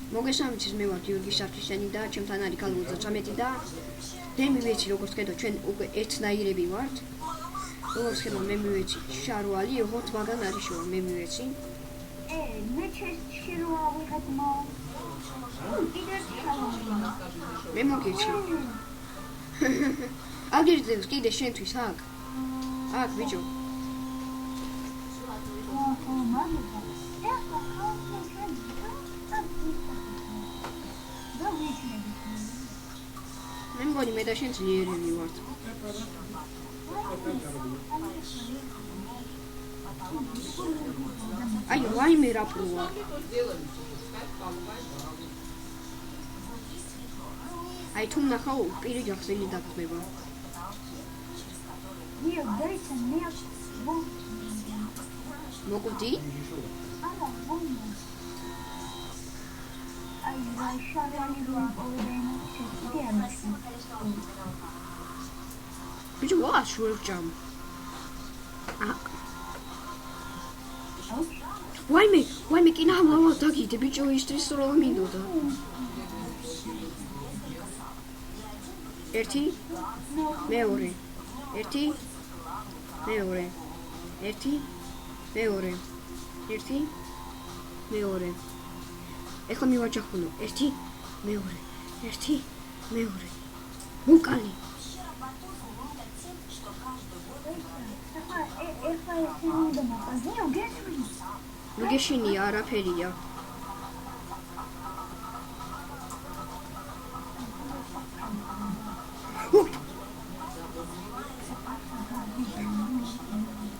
მოგესალმებით, მე ვარ გიორგი სარქისიანი და ჩემთან არის ქალ 33 და მე მივეცი როგორც ხედავთ ჩვენ უკვე ერთნაირები ვართ. როგორც ხედავთ მე მივეცი შარვალი, როგორც მაგან არის შოა მე მივეცი. მე შეშირვა ვიღებ მო. კიდე შარვალი. მე მოგეცი. აგერდებს კიდე შენთვის აქ. აქ ბიჭო. მე მგონი მე და შენ ძლიერები ვართ. აი, ვაიმე რა პროა. აი, თუ ნახავ პირი ჯახსენი დაგწმება. მოკვდი? აი, რა შარვალი რო აყოლებენ შეჭიდე ამაში. ბიჭო, ვაა შურჯამ. ვაიმე კი ნამავა დაგიდე ბიჭო ისთვის რო მინდოდა. ერთი მეორე ერთი მეორე ერთი მეორე ერთი მეორე ეხლა მივაჯახუნო ერთი მეორე ერთი მეორე მუკალი მიგეშინია არაფერია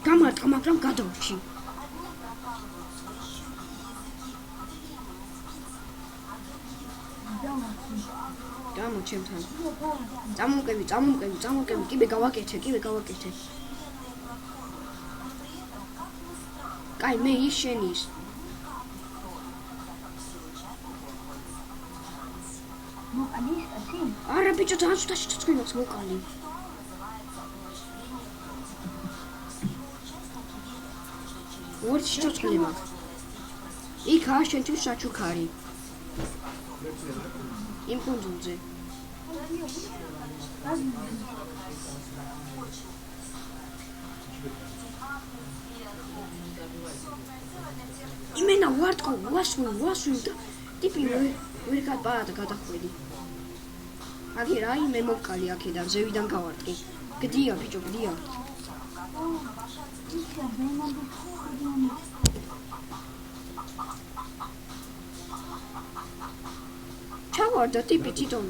გამარტყა მაგრამ გადავრჩი გამო ჩემთან წამოვკევი კიბე გავაკეთე კაი მე ის შენის მოკალი ისეთი არა ბიჭო ძალიან სუსტაში ცოცხლობს მოკალი ორჩი ცოცხლი მაქვს იქაა შენთვის საჩუქარი იმ კუნძულზე იმენა ვარტყო ვასვი და ტიპი ვერ გადახვედი აგერ აი მე მოვკალი აქედან ზევიდან გავარტყი გდია ბიჭო გდია ჩავარდა ტიპი თვითონ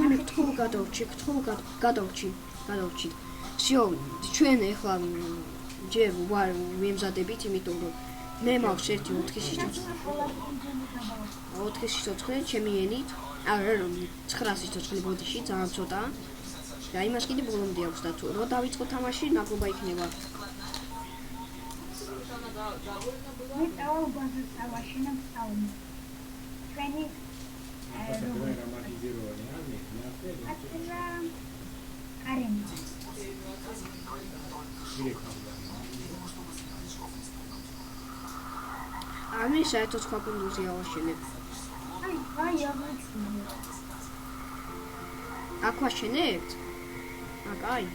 მე გთხოვ გადავრჩი всё ჩვენ ახლა ჯერ ვარ ვემზადებით იმიტომ რომ მე მაქვს ერთი 4 სიცოცხლე ჩემი ენით არა 900 სიცოცხლე ბოდიში ძალიან ცოტა და იმას კიდე ბოლომდე აქვს და თუ რო დავიწყო თამაში ნაკრობა იქნება მე დავაბაზო თავაშინა თავი ჩვენი არენი ამი საერთოდ სხვა კუნძულზე ავაშენებ აი აღმოჩნდა აქ ვაშენებთ? აი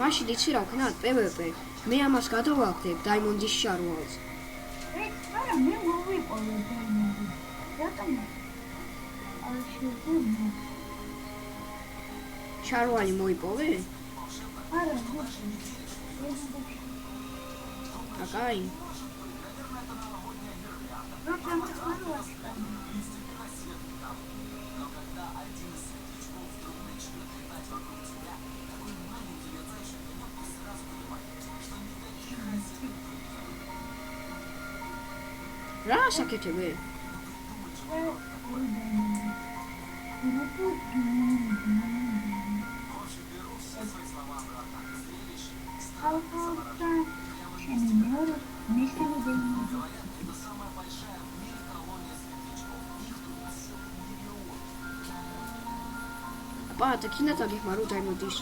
მაშინ იცი რა ვქნათ PvP მე ამას გადავაგდებ დაიმონდის შარვალს არა მე მოვიყოლე დაიმონდის რატომ არ შეიძლება შარვალი მოიპოვე არა აკაი რა საკეთებ? ალფა შენი მეორე მესამე დეიმონი პატა კინათა გიხმარო დაიმოდის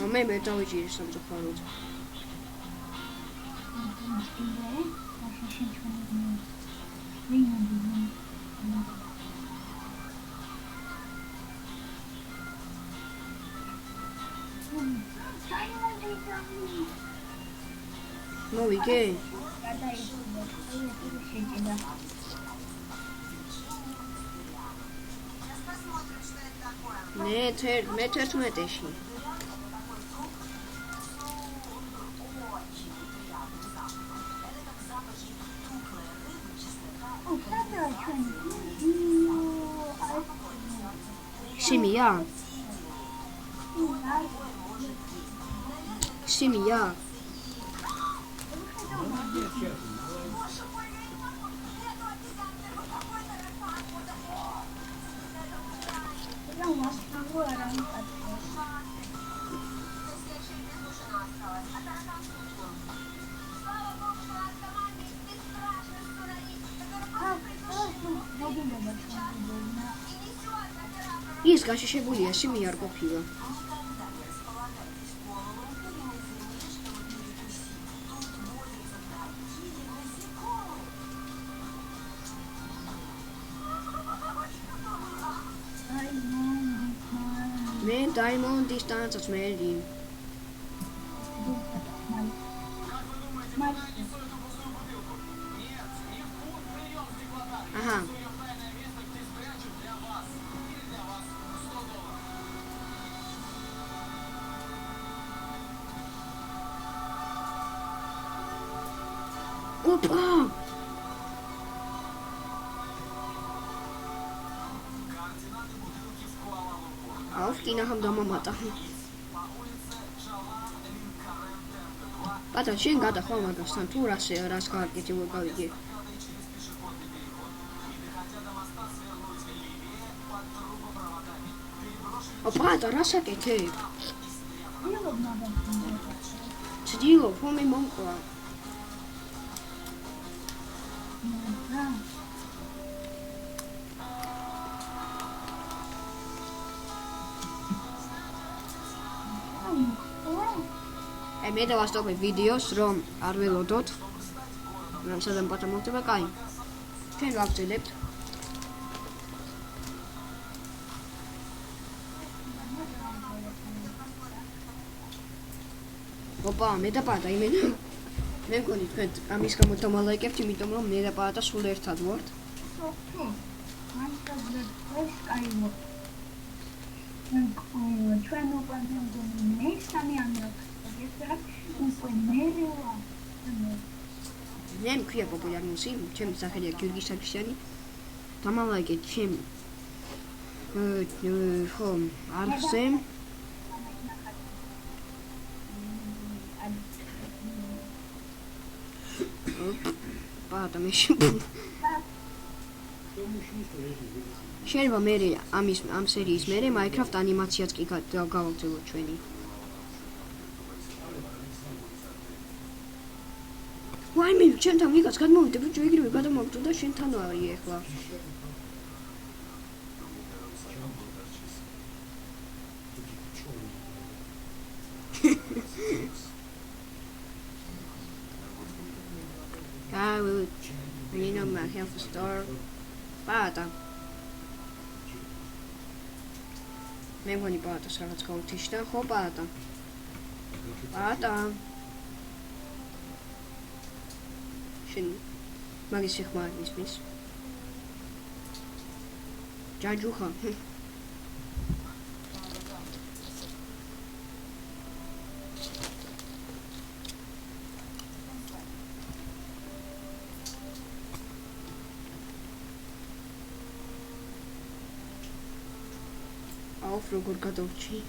მე არ მე დავიჭირი სამწუხაროდ მოვიგე მე 11-ში 심이야 ის გაშიშებულია სიმი არ ყოფილა მე დაიმონდის ტანსაცმელი აჰა Опа! Auf die nach dem Domamata. Pata, შენ გადახვალ მაგასთან თუ რას გააკეთე გავიგე. Pata, რას აკეთე? ცდილობ, ხომ მე მომყვა. მე დავასტოპე ვიდეოს რომ არ ველოდოთ რომ სადამ პატა მოხდება კაი ჩვენ ვაგრძელებთ ოპა მე და პატა იმენა მე მგონი თქვენ ამის გამო დამალაიკებთ იმიტომ რომ მე და პატა სულ ერთად ვართ ჩვენ უკვე მე სამი ამბობ მე მქვია პოპულარნუსი, ჩემი სახელია გიორგი სარქისიანი. დამალაიკეთ ჩემ არხზე. პატა მე შეიძლება მე ამ სერიის მერე Minecraft ანიმაციაც კი გავაგრძელოთ ჩვენი. ვაიმე, ჩემთან ვიღაც გადმოვიდა, ბიჭო, იგივე გადამოვიდა და შენთან ვარი ახლა. I will my health store. Pata. მე მგონი პატას რაღაც გავთიშდა, ხო პატა. პატა. შენ მაგის შეხმარ ისმის. ჯაჯუხა. Auf, როგორ გადავჭი?